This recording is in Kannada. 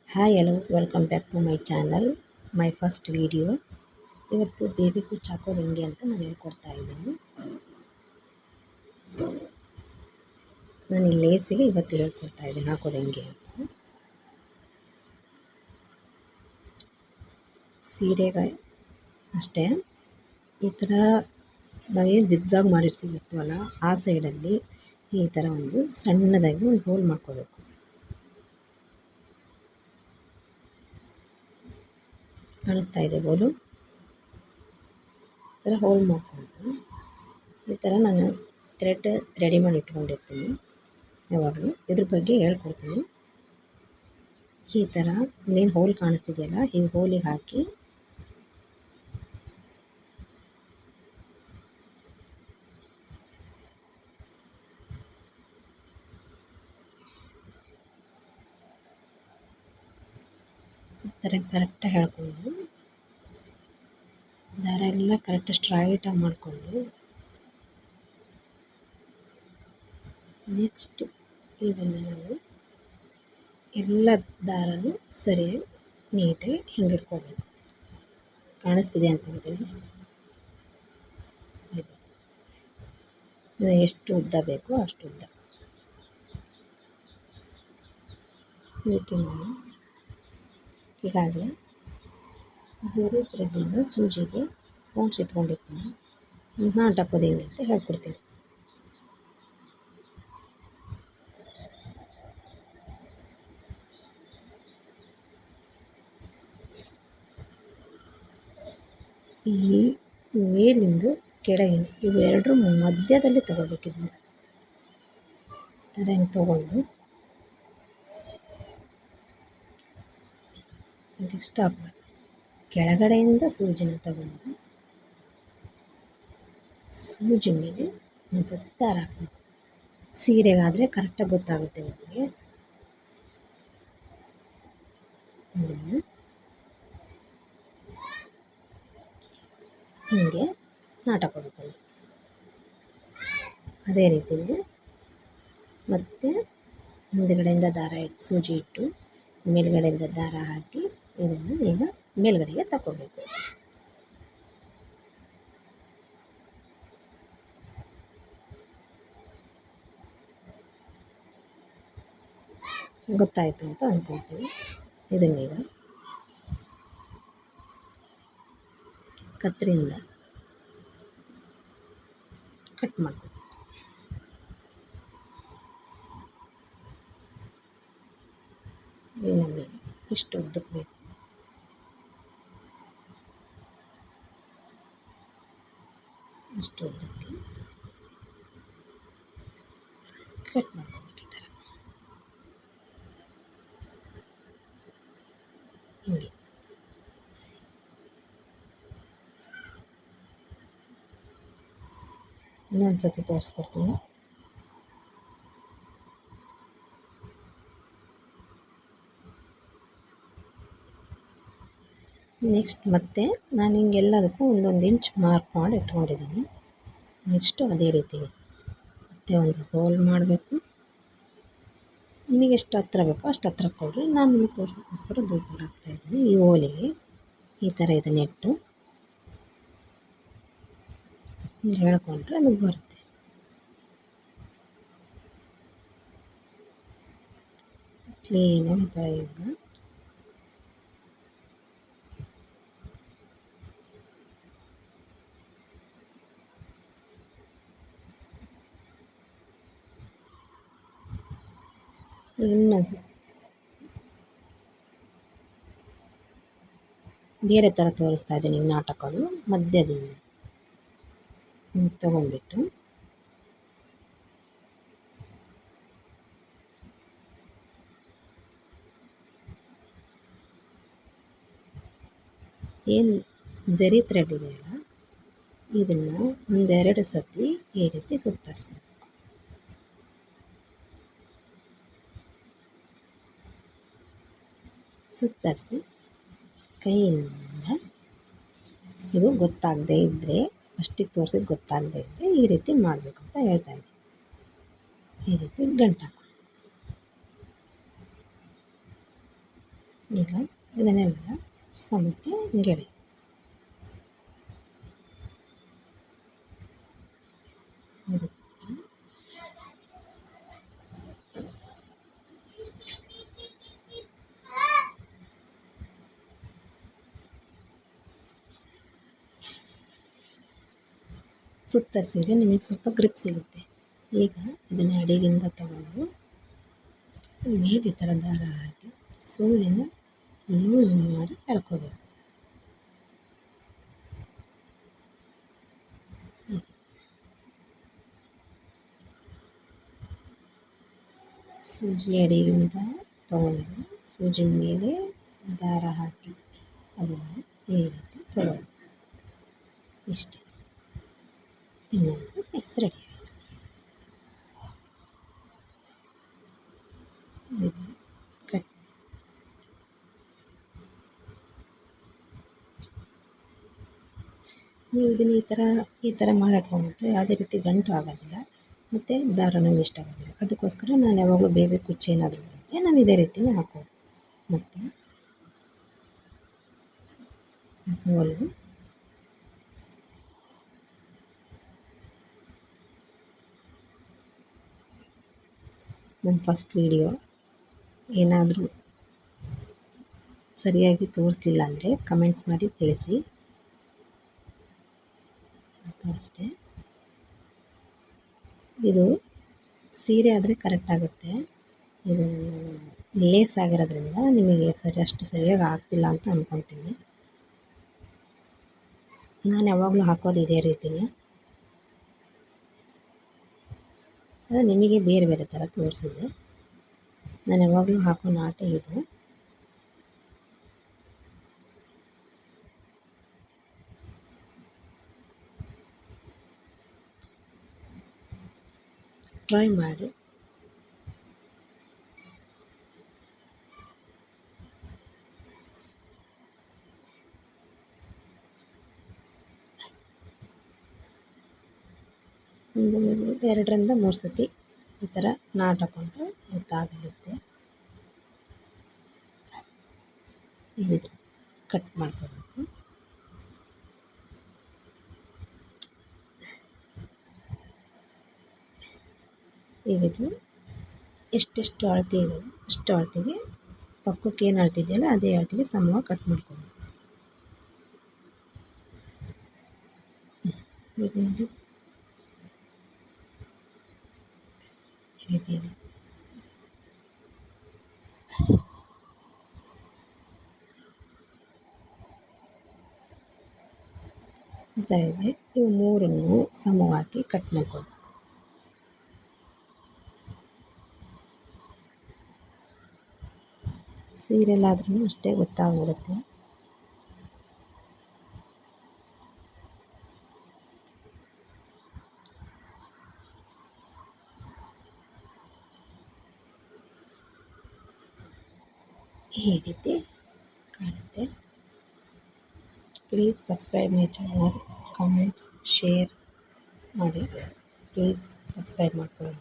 Hi hello welcome back to my channel. My first video. ಇವತ್ತು ಬೇಬಿ ಕುಚ್ಚು ಹಾಕೋದು ಹೆಂಗೆ ಅಂತ ನಾನು ಹೇಳ್ಕೊಡ್ತಾ ಇದ್ದೀನಿ. ನಾನು ಈ ಲೇಸಿಗೆ ಇವತ್ತು ಹೇಳ್ಕೊಡ್ತಾ ಇದ್ದೀನಿ ಹಾಕೋದು ಹೆಂಗೆ ಅಂತ. ಸೀರೆಗೆ ಅಷ್ಟೇ ಈ ಥರ ನಾವೇನು ಜಿಗ್ಜಾಗ್ ಮಾಡಿರ್ಸಿರ್ತೀವಲ್ಲ ಆ ಸೈಡಲ್ಲಿ ಈ ಥರ ಒಂದು ಸಣ್ಣದಾಗಿ ಒಂದು ಹೋಲ್ ಮಾಡ್ಕೋಬೇಕು. ಕಾಣಿಸ್ತಾ ಇದೆ ಬೋಲು. ಈ ಥರ ಹೋಲ್ ಮಾಡಿಕೊಂಡು ಈ ಥರ ನಾನು ಥ್ರೆಡ್ ರೆಡಿ ಮಾಡಿ ಇಟ್ಕೊಂಡಿರ್ತೀನಿ. ಯಾವಾಗಲೂ ಇದ್ರ ಬಗ್ಗೆ ಹೇಳ್ಕೊಡ್ತೀನಿ. ಈ ಥರ ಇಲ್ಲೇನು ಹೋಲ್ ಕಾಣಿಸ್ತಿದೆಯಲ್ಲ ಈ ಹೋಲಿಗೆ ಹಾಕಿ ಈ ಥರ ಕರೆಕ್ಟಾಗಿ ಹೇಳ್ಕೊಂಡು ದಾರ ಎಲ್ಲ ಕರೆಕ್ಟ್ ಸ್ಟ್ರೈಟಾಗಿ ಮಾಡಿಕೊಂಡು ನೆಕ್ಸ್ಟ್ ಇದನ್ನು ನಾವು ಎಲ್ಲ ದಾರನೂ ಸರಿಯಾಗಿ ನೀಟಾಗಿ ಹಿಂಗಿಡ್ಕೋಬೇಕು. ಕಾಣಿಸ್ತಿದೆ ಅಂದ್ಕೊಳ್ತೀನಿ. ಎಷ್ಟು ಉದ್ದ ಬೇಕೋ ಅಷ್ಟು ಉದ್ದ. ಇದಕ್ಕೆ ನಾನು ಈಗಾಗಲೇ ಝರಿ ಥ್ರೆಡ್ಡಿಂದ ಸೂಜಿಗೆ ಪೌಂಡ್ಸ್ ಇಟ್ಕೊಂಡಿರ್ತೀನಿ. ನಾಟ್ ಹಾಕೋದು ಹೆಂಗೆ ಅಂತ ಹೇಳ್ಕೊಡ್ತೀನಿ. ಈ ಮೇಲಿಂದು ಕೆಳಗಿನ ಇವೆರಡರ ಮಧ್ಯದಲ್ಲಿ ತಗೋಬೇಕಿದ್ನ ಥರ ಹಿಂಗೆ ತೊಗೊಂಡು ಇಲ್ಲಿ ಸ್ಟಾಪ್ ಮಾಡಿ ಕೆಳಗಡೆಯಿಂದ ಸೂಜಿನ ತಗೊಂಡು ಸೂಜಿ ಮೇಲೆ ಒಂದು ಸತಿ ದಾರ ಹಾಕಬೇಕು. ಸೀರೆಗಾದರೆ ಕರೆಕ್ಟಾಗಿ ಗೊತ್ತಾಗುತ್ತೆ ನಿಮಗೆ. ಇದನ್ನು ಹೀಗೆ ನಾಟಕೋಬೇಕು. ಅದೇ ರೀತಿಯೇ ಮತ್ತು ಹಿಂದುಗಡೆಯಿಂದ ದಾರ ಸೂಜಿ ಇಟ್ಟು ಮೇಲ್ಗಡೆಯಿಂದ ದಾರ ಹಾಕಿ ಇದನ್ನು ಈಗ ಮೇಲ್ಗಡೆಗೆ ತಗೋಬೇಕು. ಗೊತ್ತಾಯಿತು ಅಂತ ಅಂದ್ಕೊಳ್ತೀನಿ. ಇದನ್ನೀಗ ಕತ್ತರಿಯಿಂದ ಕಟ್ ಮಾಡ್ತೀನಿ. ನಮಗೆ ಇಷ್ಟು ಉದ್ದಕ್ಕೆ ಬೇಕು. ಅಷ್ಟು ಉದ್ದಕ್ಕೆ ಕಟ್ ಮಾಡ್ಕೊಬೇಕು. ಈ ಥರ ಹಿಂಗೆ ಇನ್ನೊಂದು ಸತಿ ತೋರಿಸ್ಕೊಡ್ತೀನಿ. ನೆಕ್ಸ್ಟ್ ಮತ್ತೆ ನಾನು ಹಿಂಗೆಲ್ಲದಕ್ಕೂ ಒಂದೊಂದು ಇಂಚ್ ಮಾರ್ಕ್ ಮಾಡಿ ಇಟ್ಕೊಂಡಿದ್ದೀನಿ. ನೆಕ್ಸ್ಟು ಅದೇ ರೀತಿ ಮತ್ತೆ ಒಂದು ಹೋಲ್ ಮಾಡಬೇಕು. ನಿಮಗೆ ಎಷ್ಟು ಹತ್ರ ಬೇಕೋ ಅಷ್ಟು ಹತ್ರ ಕೊಡ್ರಿ. ನಾನು ನಿಮಗೆ ತೋರ್ಸೋಕ್ಕೋಸ್ಕರ ದೂರ ಹಾಕ್ತಾಯಿದ್ದೀನಿ. ಈ ಹೋಲಿಗೆ ಈ ಥರ ಇದೆ ನೆಟ್ಟು ಹಿಂಗೆ ಹೇಳ್ಕೊಂಡ್ರೆ ಅದು ಬರುತ್ತೆ. ಕ್ಲೀನಾಗಿ ಈ ಥರ ಈಗ ಇನ್ನೊಂದು ಬೇರೆ ಥರ ತೋರಿಸ್ತಾ ಇದ್ದೀನಿ. ನಾಟಕಗಳು ಮಧ್ಯದಿಂದ ತೊಗೊಂಡ್ಬಿಟ್ಟು ಏನು ಝರಿ ಥ್ರೆಡ್ ಇದೆಯಲ್ಲ ಇದನ್ನು ಒಂದೆರಡು ಸತಿ ಈ ರೀತಿ ಸುತ್ತರಿಸ್ಬೇಕು. ಸುತ್ತರಿಸಿ ಕೈಯಿಂದ ಇದು ಗೊತ್ತಾಗದೇ ಇದ್ದರೆ ಫಸ್ಟಿಗೆ ತೋರಿಸಿದ್ದು ಗೊತ್ತಾಗದೇ ಇದ್ದರೆ ಈ ರೀತಿ ಮಾಡಬೇಕು ಅಂತ ಹೇಳ್ತಾಯಿದ್ದೀನಿ. ಈ ರೀತಿ ಗಂಟು ಹಾಕಿ ಈಗ ಇದನ್ನೆಲ್ಲ ಸಮಕ್ಕೆ ಗೆಳಿ. ಸುತ್ತರಿಸಿದ್ರೆ ನಿಮಗೆ ಸ್ವಲ್ಪ ಗ್ರಿಪ್ ಸಿಗುತ್ತೆ. ಈಗ ಇದನ್ನು ಅಡಿಗಿಂದ ತಗೊಂಡು ಮೇಲೆ ಈ ಥರ ದಾರ ಹಾಕಿ ಸೂಜಿನ ಲೂಸ್ ಮಾಡಿ ಎಳ್ಕೋಬೇಕು. ಸೂಜಿ ಅಡಿಗಿಂದ ತಗೊಂಡು ಸೂಜಿ ಮೇಲೆ ದಾರ ಹಾಕಿ ಅದನ್ನು ಈ ರೀತಿ ತಗೊಳ್ಳಿ. ಇಷ್ಟೇ, ಇನ್ನೊಂದು ಎಸ್ ರೆಡಿ ಆಯಿತು. ಇದು ಕಟ್ ನೀವು ಇದನ್ನು ಈ ಥರ ಮಾಡಿಟ್ಕೊಂಡ್ಬಿಟ್ರೆ ಯಾವುದೇ ರೀತಿ ಗಂಟು ಆಗೋದಿಲ್ಲ ಮತ್ತು ದಾರನೂ ವೇಸ್ಟ್ ಆಗೋದಿಲ್ಲ. ಅದಕ್ಕೋಸ್ಕರ ನಾನು ಯಾವಾಗಲೂ ಬೇಬಿ ಕುಚ್ಚು ಏನಾದರೂ ಬಂದರೆ ನಾನು ಇದೇ ರೀತಿಯೇ ಹಾಕೋದು. ಮತ್ತು ಹೊಲಿಗೆ ನನ್ನ ಫಸ್ಟ್ ವೀಡಿಯೋ ಏನಾದರೂ ಸರಿಯಾಗಿ ತೋರಿಸ್ಲಿಲ್ಲ ಅಂದರೆ ಕಮೆಂಟ್ಸ್ ಮಾಡಿ ತಿಳಿಸಿ. ಮತ್ತು ಅಷ್ಟೇ, ಇದು ಸೀರೆ ಆದರೆ ಕರೆಕ್ಟ್ ಆಗುತ್ತೆ. ಇದು ಲೇಸ್ ಆಗಿರೋದ್ರಿಂದ ನಿಮಗೆ ಅಷ್ಟು ಸರಿಯಾಗಿ ಆಗ್ತಿಲ್ಲ ಅಂತ ಅಂದ್ಕೊತೀನಿ. ನಾನು ಯಾವಾಗಲೂ ಹಾಕೋದು ಇದೇ ರೀತಿಯೇ. ಅದು ನಿಮಗೆ ಬೇರೆ ಬೇರೆ ಥರ ತೋರಿಸಿದೆ. ನಾನು ಯಾವಾಗಲೂ ಹಾಕೋ ನಾಟ ಇದು. ಟ್ರೈ ಮಾಡಿ. ಒಂದು 2ರಿಂದ 3 ಸತಿ ಈ ಥರ ನಾಟ್ ಹಾಕೊಂಡ್ರೆ ಗೊತ್ತಾಗ್ಬಿಡುತ್ತೆ. ಈಗ ಕಟ್ ಮಾಡ್ಕೋಬೇಕು. ಈಗ ಇದು ಎಷ್ಟೆಷ್ಟು ಅಳತೆ ಇದೆ ಅಷ್ಟು ಅಳತೆಗೆ ಪಕ್ಕಕ್ಕೆ ಏನು ಅಳ್ತಿದೆಯಲ್ಲ ಅದೇ ಅಳತೆಗೆ ಸಮವಾಗಿ ಕಟ್ ಮಾಡ್ಕೋಬೇಕು. ಈಗ ನೋಡಿ ಈ ರೀತಿಯಲ್ಲಿ ಈ ಥರ ಇದೆ. ಇವು 3 ಸಮವಾಗಿ ಕಟ್ ಮಾಡ್ಕೊಳ್ಳಿ. ಸೀರೆಲ್ಲಾದ್ರೂ ಅಷ್ಟೇ ಗೊತ್ತಾಗ್ಬಿಡುತ್ತೆ. ಈ ರೀತಿ ಕಾಣುತ್ತೆ. Please subscribe my channel, comments, share ಮಾಡಿ. ಪ್ಲೀಸ್ ಸಬ್ಸ್ಕ್ರೈಬ್ ಮಾಡ್ಕೊಳ್ಳಿ.